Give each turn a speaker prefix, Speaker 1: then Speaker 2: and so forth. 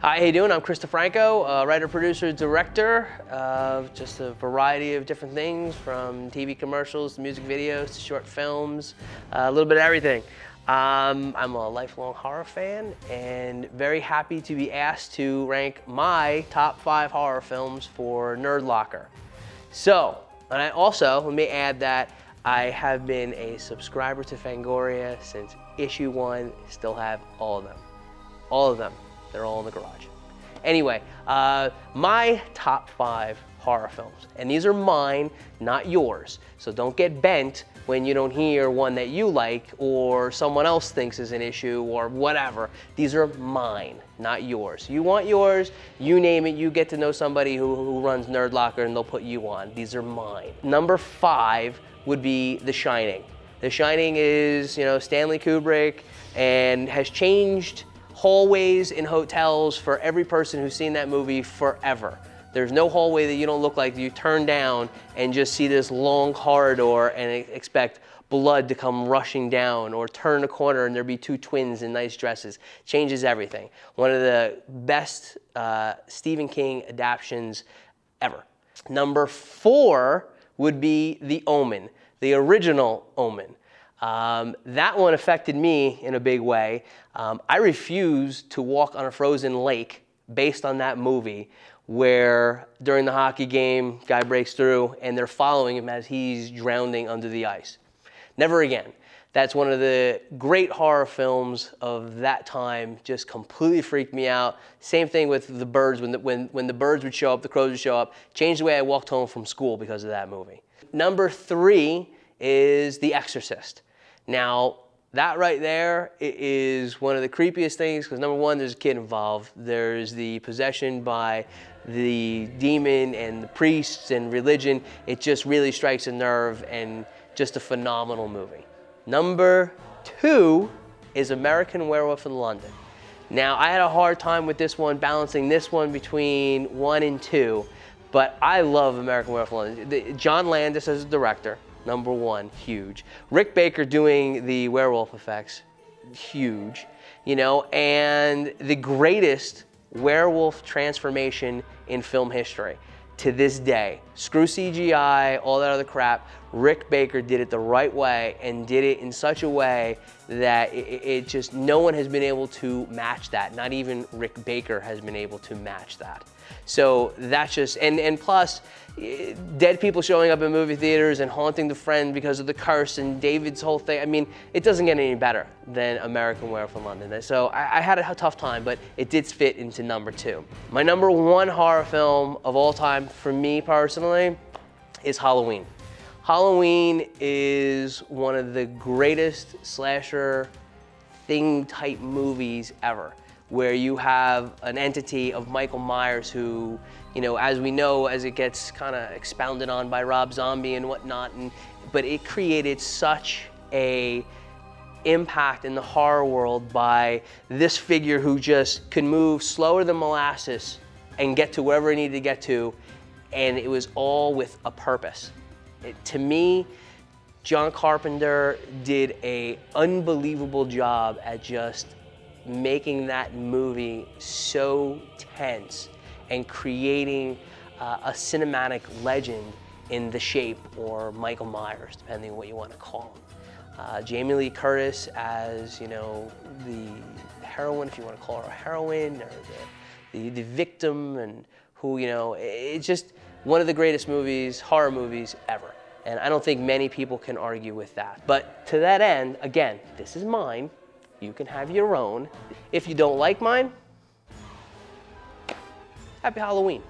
Speaker 1: Hi, how you doing? I'm Chris DeFranco, writer, producer, director of just a variety of different things, from TV commercials to music videos to short films, a little bit of everything. I'm a lifelong horror fan and very happy to be asked to rank my top 5 horror films for Nerd Locker. So, and I also, let me add that I have been a subscriber to Fangoria since issue 1, still have all of them. All of them. They're all in the garage. Anyway, my top 5 horror films, and these are mine, not yours. So don't get bent when you don't hear one that you like or someone else thinks is an issue or whatever. These are mine, not yours. You want yours, you name it, you get to know somebody who runs Nerd Locker and they'll put you on. These are mine. Number 5 would be The Shining. The Shining is, Stanley Kubrick and has changed hallways in hotels for every person who's seen that movie forever. There's no hallway that you don't look like you turn down and just see this long corridor and expect blood to come rushing down, or turn a corner and there be 2 twins in nice dresses. Changes everything. One of the best Stephen King adaptations ever. Number 4 would be The Omen, the original Omen. That one affected me in a big way. I refused to walk on a frozen lake based on that movie, where during the hockey game, guy breaks through and they're following him as he's drowning under the ice. Never again. That's one of the great horror films of that time. Just completely freaked me out. Same thing with the birds. When the birds would show up, the crows would show up. Changed the way I walked home from school because of that movie. Number 3 is The Exorcist. Now, that right there is one of the creepiest things, because number 1, there's a kid involved. There's the possession by the demon and the priests and religion. It just really strikes a nerve, and just a phenomenal movie. Number 2 is American Werewolf in London. Now, I had a hard time with this one, balancing this one between 1 and 2, but I love American Werewolf in London. John Landis as a director. Number 1, huge. Rick Baker doing the werewolf effects, huge. And the greatest werewolf transformation in film history to this day. Screw CGI, all that other crap. Rick Baker did it the right way and did it in such a way that it just, no one has been able to match that. Not even Rick Baker has been able to match that. So that's just, and plus, dead people showing up in movie theaters and haunting the friend because of the curse and David's whole thing. I mean, it doesn't get any better than American Werewolf in London. So I had a tough time, but it did fit into number 2. My number 1 horror film of all time, for me personally, is Halloween. Halloween is one of the greatest slasher thing type movies ever, where you have an entity of Michael Myers who, as we know, as it gets kind of expounded on by Rob Zombie and whatnot, but it created such a impact in the horror world by this figure who just could move slower than molasses and get to wherever he needed to get to, and it was all with a purpose. To me, John Carpenter did an unbelievable job at just making that movie so tense and creating a cinematic legend in the Shape or Michael Myers, depending on what you want to call him. Jamie Lee Curtis as, the heroine, if you want to call her a heroine, or the victim, and who, it's just one of the greatest movies, horror movies ever. And I don't think many people can argue with that. But to that end, again, this is mine. You can have your own. If you don't like mine, happy Halloween.